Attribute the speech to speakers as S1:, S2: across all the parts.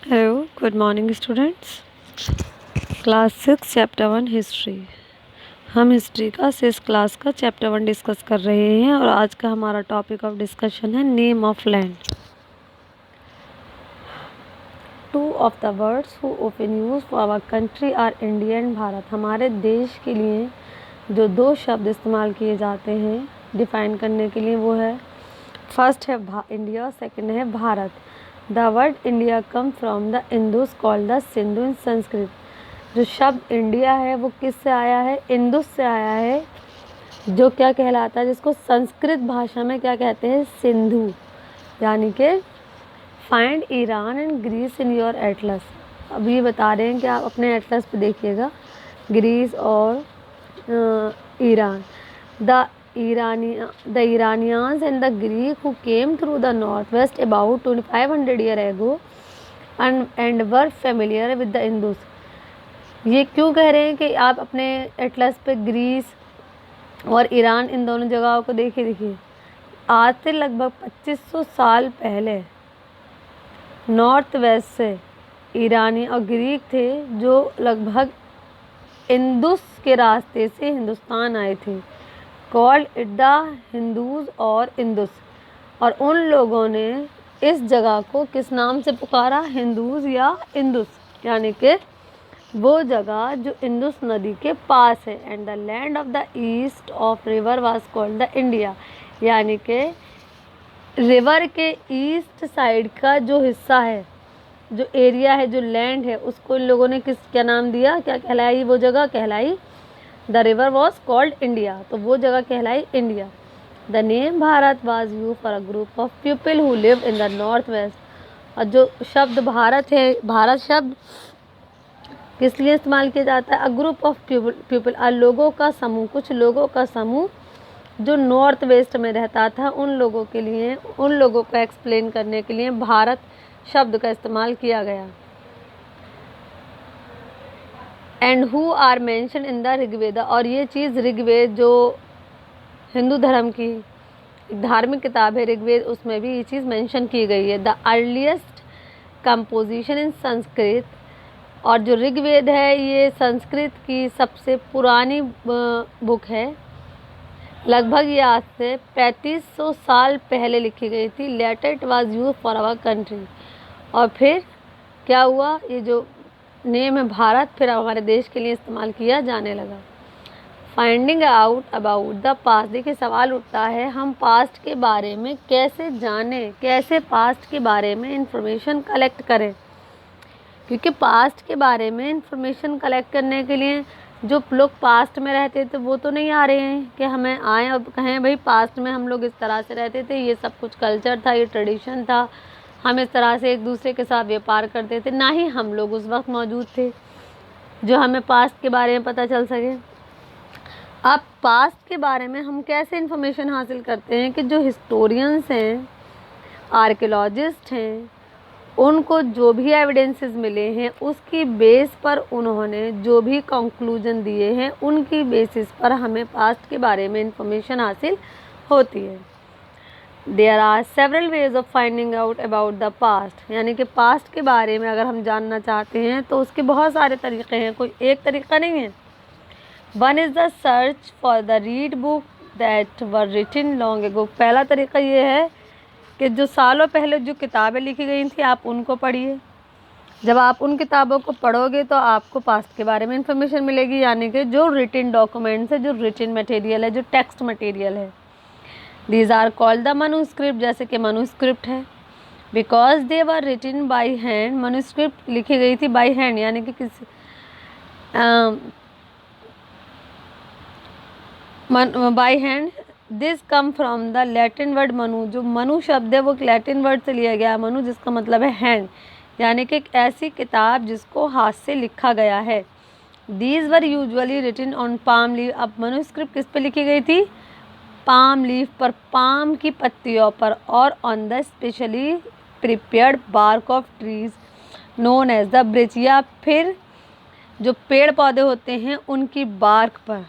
S1: Hello, good morning students. Class 6 chapter 1 history. हम history का 6 class का चैप्टर 1 डिस्कस कर रहे हैं और आज का हमारा टॉपिक ऑफ डिस्कशन है name of land. Two of the words who open use for our country are India and Bharat. हमारे देश के लिए जो दो शब्द इस्तेमाल किए जाते हैं डिफाइन करने के लिए वो है, फर्स्ट है इंडिया, सेकंड है Bharat. The word India come from the Indus called the Sindhu in Sanskrit. जो शब्द इंडिया है वो किससे आया है? इंदुस से आया है, जो क्या कहलाता है, जिसको संस्कृत भाषा में क्या कहते हैं? सिंधु। यानी कि find Iran and Greece in your atlas. अब ये बता रहे हैं कि आप अपने एटलस पे देखिएगा ग्रीस और Iran. The Iranians and the Greeks who came through the northwest about 2500 years ago and were familiar with the Indus। ये क्यों कह रहे हैं कि आप अपने एटलस पे ग्रीस और ईरान इन दोनों जगहों को देखिए। आज से लगभग 2500 साल पहले नॉर्थ वेस्ट से ईरानी और ग्रीक थे जो लगभग इंदुस के रास्ते से हिंदुस्तान आए थे। कॉल्ड इट द हिंदूज और इंदुस। और उन लोगों ने इस जगह को किस नाम से पुकारा? हिंदूज या इंदुस। यानी कि वो जगह जो इंदुस नदी के पास है। And the land of the east of river was called the India. यानी कि रिवर के ईस्ट साइड का जो हिस्सा है, जो एरिया है, जो लैंड है, उसको इन लोगों ने क्या नाम दिया? क्या कहलाई वो जगह? कहलाई the river was called India. तो वो जगह कहलाई India. The name Bharat was use for a group of people who live in the north west. और जो शब्द भारत है, भारत शब्द किस लिए इस्तेमाल किया जाता है? अ ग्रुप ऑफ पीपल, लोगों का समूह, कुछ लोगों का समूह जो नॉर्थ वेस्ट में रहता था, उन लोगों के लिए, उन लोगों को एक्सप्लेन करने के लिए भारत शब्द का इस्तेमाल किया गया। And who are mention in the Rigveda. और ये चीज़ ऋग्वेद, जो हिंदू धर्म की धार्मिक किताब है ऋग्वेद, उसमें भी ये चीज़ मेंशन की गई है। The earliest composition in Sanskrit. और जो ऋग्वेद है ये संस्कृत की सबसे पुरानी बुक है। लगभग ये आज से 3500 साल पहले लिखी गई थी। Later it was use for our country. और फिर क्या हुआ? ये जो नेम है भारत फिर हमारे देश के लिए इस्तेमाल किया जाने लगा। Finding out about the past. देखिए सवाल उठता है, हम पास्ट के बारे में कैसे जानें, कैसे पास्ट के बारे में इंफॉर्मेशन कलेक्ट करें? क्योंकि पास्ट के बारे में इंफॉर्मेशन कलेक्ट करने के लिए जो लोग पास्ट में रहते थे वो तो नहीं आ रहे हैं कि हमें आए और कहें भाई पास्ट में हम लोग इस तरह से रहते थे, ये सब कुछ कल्चर था, ये ट्रेडिशन था, हम इस तरह से एक दूसरे के साथ व्यापार करते थे। ना ही हम लोग उस वक्त मौजूद थे जो हमें पास्ट के बारे में पता चल सके। अब पास्ट के बारे में हम कैसे इन्फॉर्मेशन हासिल करते हैं कि जो हिस्टोरियंस हैं, आर्कियोलॉजिस्ट हैं, उनको जो भी एविडेंसेस मिले हैं उसकी बेस पर उन्होंने जो भी कंक्लूजन दिए हैं उनकी बेसिस पर हमें पास्ट के बारे में इन्फॉर्मेशन हासिल होती है। There are several ways of finding out about the past. यानी कि पास्ट के बारे में अगर हम जानना चाहते हैं तो उसके बहुत सारे तरीक़े हैं, कोई एक तरीक़ा नहीं है। One is the search for the read book that were written long ago. पहला तरीक़ा ये है कि जो सालों पहले जो किताबें लिखी गई थी आप उनको पढ़िए। जब आप उन किताबों को पढ़ोगे तो आपको पास्ट के बारे में इंफॉर्मेशन मिलेगी। यानी कि जो रिटन डॉक्यूमेंट्स है, जो रिटन मटेरियल है, जो टेक्स्ट मटेरियल है। These are called the manuscript. जैसे कि मनुस्क्रिप्ट है, because they were written by hand. Manuscript लिखी गई थी बाई हैंड, यानी कि किसी by hand. This come from the Latin word manu. जो मनु शब्द है वो लैटिन वर्ड से लिया गया है, मनु, जिसका मतलब है हैंड, यानी कि एक ऐसी किताब जिसको हाथ से लिखा गया है। These were usually written on palm leave. अब मनुस्क्रिप्ट किस पे लिखी गई थी? पाम लीफ पर, पाम की पत्तियों पर, और on the specially prepared bark of trees known as the birch. या फिर जो पेड़ पौधे होते हैं उनकी बार्क पर,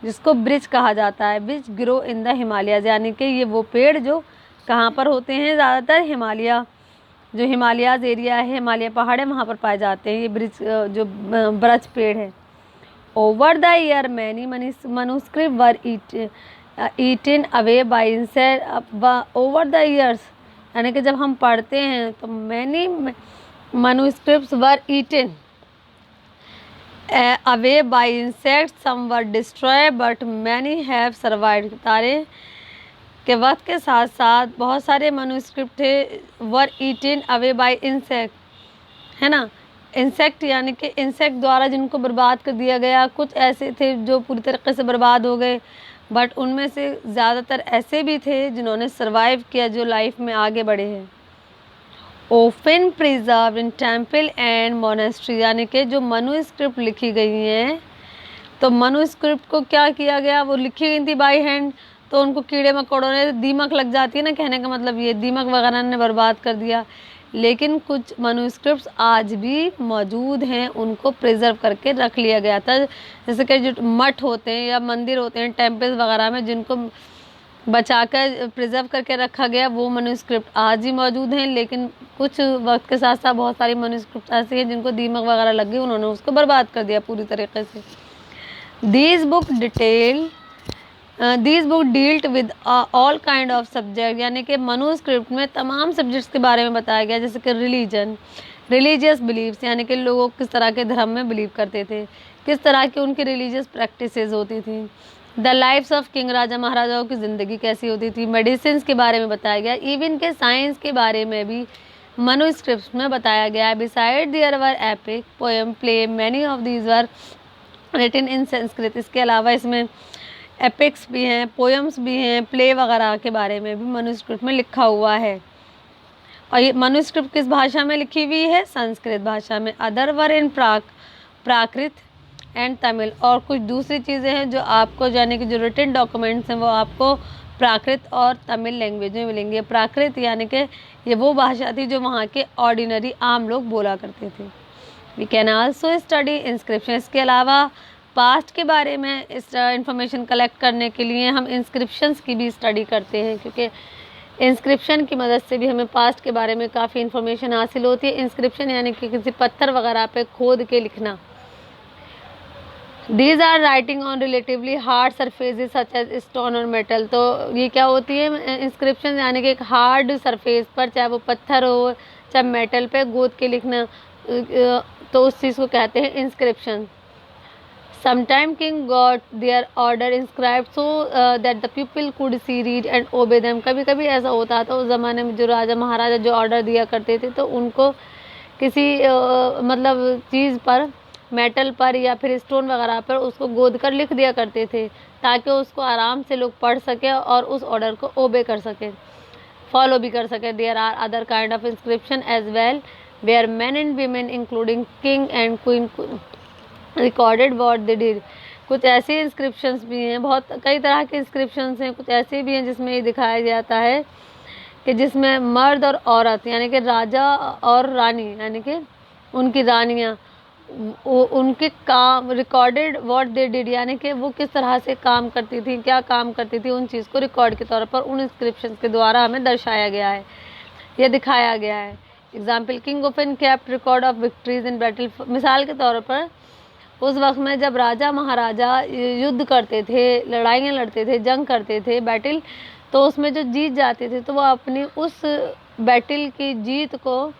S1: जिसको ब्रिज कहा जाता है। Which grow in the Himalayas. यानी कि ये वो पेड़ जो कहाँ पर होते हैं? ज़्यादातर हिमालय जो हिमालयाज़ एरिया है, हिमालय पहाड़ है, वहाँ पर पाए जाते हैं ये जो ब्रज पेड़ है। Over the year many manuscripts were eaten away by insect। Over the years यानी कि जब हम पढ़ते हैं तो many manuscripts were eaten away by insects, some were destroyed but many have survived। तारे के वक्त के साथ साथ बहुत सारे manuscript थे वर eaten away by insect, है ना, इंसेक्ट यानी कि इंसेक्ट द्वारा जिनको बर्बाद कर दिया गया। कुछ ऐसे थे जो पूरी तरीके से बर्बाद हो गए, बट उनमें से ज़्यादातर ऐसे भी थे जिन्होंने सरवाइव किया, जो लाइफ में आगे बढ़े हैं। Often preserve in temple and monastery, यानी कि जो मनुस्क्रिप्ट लिखी गई हैं, तो मनुस्क्रिप्ट को क्या किया गया, वो लिखी गई थी बाई हैंड, तो उनको कीड़े मकोड़ों ने, दीमक लग जाती है ना, कहने का मतलब ये दीमक वगैरह ने बर्बाद कर दिया। लेकिन कुछ मनुस्क्रिप्ट्स आज भी मौजूद हैं, उनको प्रिजर्व करके रख लिया गया था। जैसे कि जो मठ होते हैं या मंदिर होते हैं टेम्पल्स वगैरह में, जिनको बचाकर प्रिजर्व करके रखा गया, वो मनुस्क्रिप्ट आज ही मौजूद हैं। लेकिन कुछ वक्त के साथ साथ बहुत सारी मनुस्क्रिप्ट ऐसी हैं जिनको दीमक वगैरह लग गई, उन्होंने उसको बर्बाद कर दिया पूरी तरीके से। These book dealt with all kind of subject, यानी कि मनुस्क्रिप्ट में तमाम सब्जेक्ट्स के बारे में बताया गया, जैसे कि रिलीजन, रिलीजियस बिलीव्स, यानी कि लोग किस तरह के धर्म में बिलीव करते थे, किस तरह की उनकी रिलीजियस प्रैक्टिसेस होती थी। द लाइफ्स ऑफ किंग, राजा महाराजाओं की ज़िंदगी कैसी होती थी। मेडिसिन के बारे में बताया गया, इवन के साइंस के बारे में भी मनुस्क्रिप्ट में बताया गया है। Beside there were epic, poem, play, many of these were written in Sanskrit. इसके अलावा इसमें एपिक्स भी हैं, पोएम्स भी हैं, प्ले वगैरह के बारे में भी मनुस्क्रिप्ट में लिखा हुआ है। और ये मनुस्क्रिप्ट किस भाषा में लिखी हुई है, संस्कृत भाषा में। Other were in Prakrit and Tamil, और कुछ दूसरी चीज़ें हैं जो आपको, यानी कि जो रिटन डॉक्यूमेंट्स हैं वो आपको प्राकृत और तमिल लैंग्वेज में मिलेंगे। प्राकृत यानी कि ये वो भाषा थी जो वहाँ के ऑर्डिनरी आम लोग बोला करते थे। We can also study inscription, इसके अलावा पास्ट के बारे में इस इंफॉर्मेशन कलेक्ट करने के लिए हम इंस्क्रिप्शंस की भी स्टडी करते हैं, क्योंकि इंस्क्रिप्शन की मदद से भी हमें पास्ट के बारे में काफ़ी इन्फॉर्मेशन हासिल होती है। इंस्क्रिप्शन यानी कि किसी पत्थर वगैरह पे खोद के लिखना। These are writing on relatively hard surfaces such as stone और मेटल, तो ये क्या होती है इंस्क्रिप्शन, यानी कि एक हार्ड सरफेस पर, चाहे वो पत्थर हो चाहे मेटल पे गोद के लिखना, तो उस चीज़ को कहते हैं inscription. Sometime king got their order inscribed so that the people could see, read and obey them। कभी कभी ऐसा होता था उस ज़माने में, जो राजा महाराजा जो ऑर्डर दिया करते थे, तो उनको किसी मतलब चीज़ पर, मेटल पर या फिर स्टोन वगैरह पर उसको गोद कर लिख दिया करते थे, ताकि उसको आराम से लोग पढ़ सकें और उस ऑर्डर को ओबे कर सकें, फॉलो भी कर सकें। There are other kind of inscription as well, where man and women including king and queen recorded what they did. कुछ ऐसे इंस्क्रिप्शंस भी हैं, बहुत कई तरह के इंस्क्रिप्शंस हैं। कुछ ऐसे भी हैं जिसमें ये दिखाया जाता है कि जिसमें मर्द और औरत, यानी कि राजा और रानी, यानी कि उनकी रानियाँ, उनके काम, रिकॉर्डेड व्हाट दे डिड, यानी कि वो किस तरह से काम करती थी, क्या काम करती थी, उन चीज़ को रिकॉर्ड के तौर पर उन इंस्क्रिप्शंस के द्वारा हमें दर्शाया गया है या दिखाया गया है। Example, king often kept record of victories in battle. मिसाल के तौर पर उस वक्त में जब राजा महाराजा युद्ध करते थे, लड़ाइयाँ लड़ते थे, जंग करते थे, बैटल, तो उसमें जो जीत जाते थे तो वो अपनी उस बैटल की जीत को,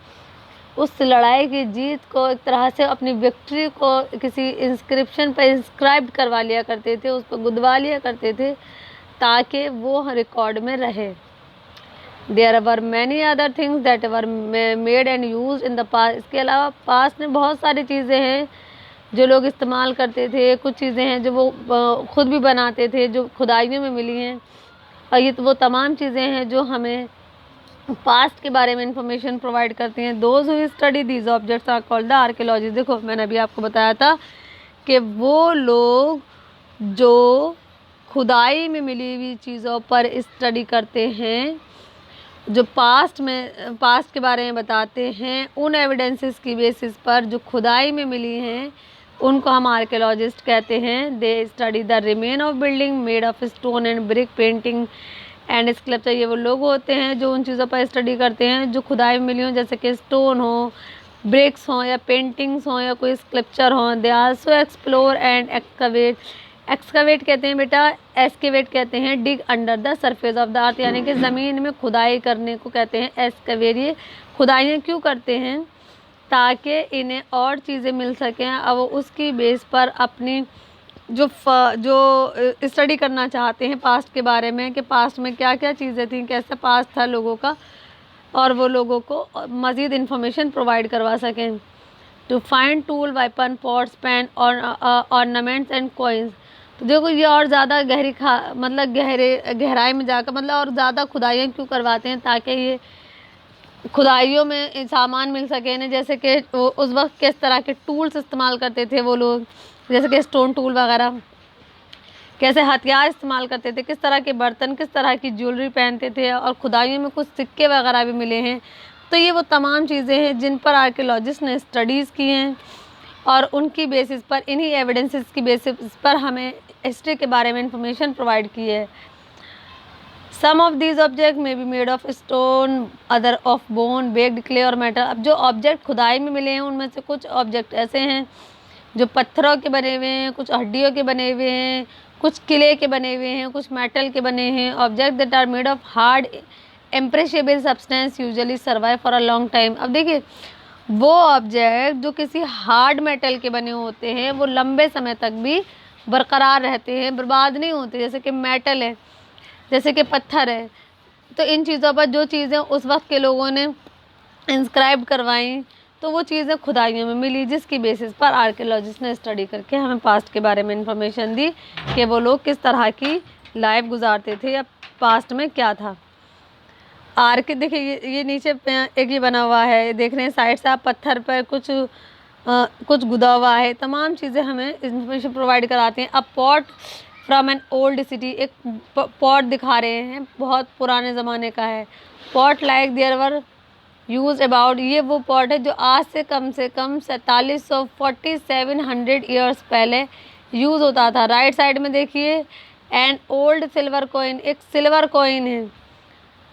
S1: उस लड़ाई की जीत को एक तरह से अपनी विक्ट्री को किसी इंस्क्रिप्शन पर इंस्क्राइब करवा लिया करते थे, उस पर गुदवा लिया करते थे, ताकि वो रिकॉर्ड में रहे। There were many other things that were made and use in the past. इसके अलावा पास्ट में बहुत सारी चीज़ें हैं जो लोग इस्तेमाल करते थे, कुछ चीज़ें हैं जो वो खुद भी बनाते थे, जो खुदाइयों में मिली हैं, और ये तो वो तमाम चीज़ें हैं जो हमें पास्ट के बारे में इंफॉर्मेशन प्रोवाइड करती हैं। Those who study these objects are called the archaeologist. देखो मैंने अभी आपको बताया था कि वो लोग जो खुदाई में मिली हुई चीज़ों पर स्टडी करते हैं, जो पास्ट के बारे में बताते हैं, उन एविडेंसेस की बेसिस पर जो खुदाई में मिली हैं, उनको हम आर्कियोलॉजिस्ट कहते हैं। They study the remain of building made of stone and brick, painting and sculpture ये वो लोग होते हैं जो उन चीज़ों पर स्टडी करते हैं जो खुदाई में मिली हो, जैसे कि स्टोन हो, ब्रिक्स हों या पेंटिंग्स हों या कोई स्कल्पचर हों। They also explore and excavate. Excavate कहते हैं बेटा, एस्केवेट कहते हैं dig under the surface of the earth, यानी कि ज़मीन में खुदाई करने को कहते हैं एस्केवेट। ये खुदाइयाँ क्यों करते हैं? ताकि इन्हें और चीज़ें मिल सकें। अब वो उसकी बेस पर अपनी जो स्टडी करना चाहते हैं पास्ट के बारे में, कि पास्ट में क्या क्या चीज़ें थी, कैसा पास्ट था लोगों का, और वो लोगों को मज़ीद इन्फॉर्मेशन प्रोवाइड करवा सकें। To find tool, weapon, pots, pen और ऑर्नामेंट्स एंड कॉइन्स। तो देखो ये और ज़्यादा मतलब गहराई में जाकर मतलब और ज़्यादा खुदाइयाँ क्यों करवाते हैं? ताकि ये खुदाइयों में सामान मिल सके ना, जैसे कि उस वक्त किस तरह के टूल्स इस्तेमाल करते थे वो लोग, जैसे कि स्टोन टूल वगैरह, कैसे हथियार इस्तेमाल करते थे, किस तरह के बर्तन, किस तरह की ज्वेलरी पहनते थे, और खुदाइयों में कुछ सिक्के वगैरह भी मिले हैं। तो ये वो तमाम चीज़ें हैं जिन पर आर्कियोलॉजिस्ट ने स्टडीज़ की हैं, और उनकी बेसिस पर, इन्हीं एविडेंसेस की बेसिस पर हमें हिस्ट्री के बारे में इंफॉर्मेशन प्रोवाइड की है। सम ऑफ दीज ऑब्जेक्ट में be made of stone, other of bone, baked clay और मेटल। अब जो ऑब्जेक्ट खुदाई में मिले हैं उनमें से कुछ ऑब्जेक्ट ऐसे हैं जो पत्थरों के बने हुए हैं, कुछ हड्डियों के बने हुए हैं, कुछ किले के बने हुए हैं, कुछ मेटल के बने हैं। Object that are made of hard imperishable substance usually survive for a long time. अब देखिए वो ऑब्जेक्ट जो किसी हार्ड मेटल के बने होते हैं वो लंबे समय तक भी बरकरार रहते हैं, बर्बाद नहीं होते, जैसे कि मेटल है, जैसे कि पत्थर है। तो इन चीज़ों पर जो चीज़ें उस वक्त के लोगों ने इंस्क्राइब करवाई, तो वो चीज़ें खुदाइयों में मिली, जिसकी बेसिस पर आर्कियोलॉजिस्ट ने स्टडी करके हमें पास्ट के बारे में इंफॉर्मेशन दी कि वो लोग किस तरह की लाइफ गुजारते थे या पास्ट में क्या था। देखिए ये नीचे एक ये बना हुआ है, देख रहे हैं साइड से आप, पत्थर पर कुछ गुदा हुआ है। तमाम चीज़ें हमें इंफॉर्मेशन प्रोवाइड कराते हैं। अब pot from an old city, एक पॉट दिखा रहे हैं, बहुत पुराने ज़माने का है। Pot like there were use about, ये वो पॉट है जो आज से कम 4700 ईयर्स पहले यूज़ होता था। राइट साइड में देखिए एन ओल्ड सिल्वर कॉइन, एक सिल्वर कॉइन है,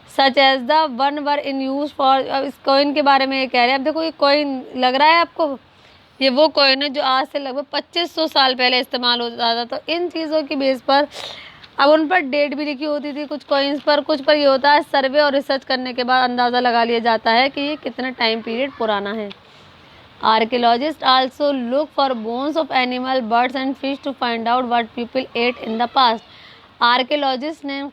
S1: such as the one were in use for. अब इस कॉइन के बारे में ये कह रहे हैं। अब देखो ये कॉइन लग रहा है आपको, ये वो कॉइन है जो आज से लगभग 2500 साल पहले इस्तेमाल होता था। तो इन चीज़ों की बेस पर अब उन पर डेट भी लिखी होती थी कुछ कॉइन्स पर, कुछ पर ये होता है सर्वे और रिसर्च करने के बाद अंदाज़ा लगा लिया जाता है कि ये कितना टाइम पीरियड पुराना है। Archaeologist also look for bones of animal, birds and fish to find out what people ate in the past. Archaeologist ने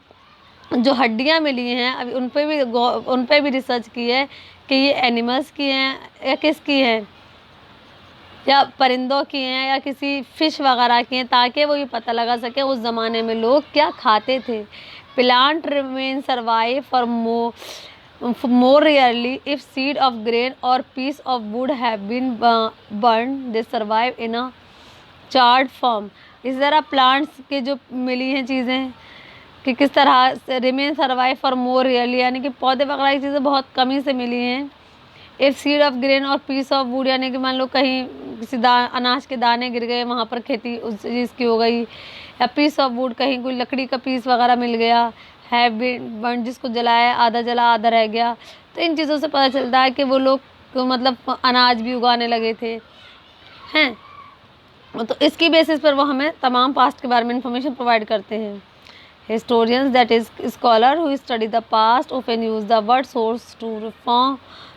S1: जो हड्डियाँ मिली हैं अभी उन पर भी रिसर्च की है कि ये एनिमल्स की हैं या किसकी हैं, या परिंदों की हैं या किसी फ़िश वगैरह की हैं, ताकि वो ये पता लगा सके उस ज़माने में लोग क्या खाते थे। Plant remain survive for more rarely if seed of grain or piece of wood have been burned, they survive in a charred form। इस तरह प्लांट्स के जो मिली हैं चीज़ें कि किस तरह remain survive for more rarely, यानी कि पौधे वगैरह की चीज़ें बहुत कमी से मिली हैं। इफ़ सीड ऑफ ग्रेन और पीस ऑफ वुड, यानी कि मान लो कहीं किसी अनाज के दाने गिर गए, वहाँ पर खेती उस चीज़ की हो गई, या पीस ऑफ वुड कहीं कोई लकड़ी का पीस वगैरह मिल गया, है बर्न, जिसको जलाया आधा जला आधा रह गया। तो इन चीज़ों से पता चलता है कि वो लोग मतलब अनाज भी उगाने लगे थे हैं। तो इसकी बेसिस पर वो हमें तमाम पास्ट के बारे में इंफॉर्मेशन प्रोवाइड करते हैं। Historians that is scholar who study the past often use the word source to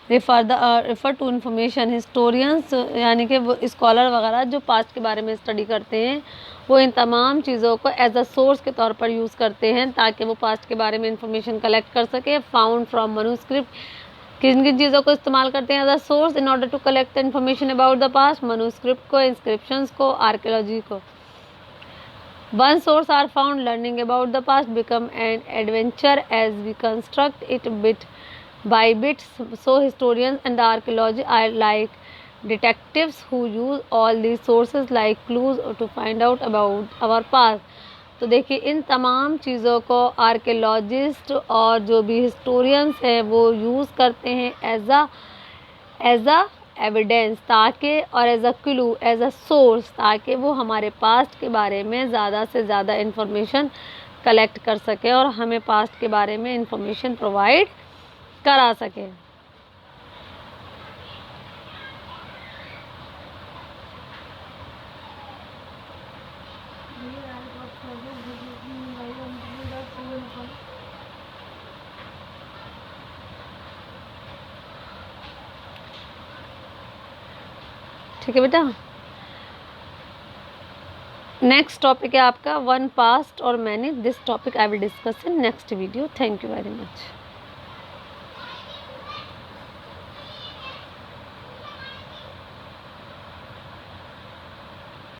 S1: refer to information. Historians यानी कि वो स्कॉलर वगैरह जो पास्ट के बारे में स्टडी करते हैं वो इन तमाम चीज़ों को एज अ सोर्स के तौर पर यूज़ करते हैं ताकि वो पास्ट के बारे में इंफॉर्मेशन कलेक्ट कर सके। फाउंड फ्रॉम मनुस्क्रिप्ट, किन किन चीज़ों को इस्तेमाल करते हैं as a source in order to collect the information about the past. Manuscript को, इंस्क्रिप्शंस को, आर्कियोलॉजी को। One source are found, learning about the past become an adventure as we construct it bit by bits. So historians and archaeologists are like detectives who use all these sources like clues to find out about our past. तो देखिए इन तमाम चीज़ों को archaeologist और जो भी historians हैं वो यूज़ करते हैं एज अ एविडेंस, ताकि और as a clue, as a source, ताकि वो हमारे पास्ट के बारे में ज़्यादा से ज़्यादा इंफॉर्मेशन कलेक्ट कर सके और हमें पास्ट के बारे में इंफॉर्मेशन प्रोवाइड करा सके। ठीक है बेटा। नेक्स्ट टॉपिक है आपका वन पास्ट और many. This topic I will discuss in next video. Thank you very much.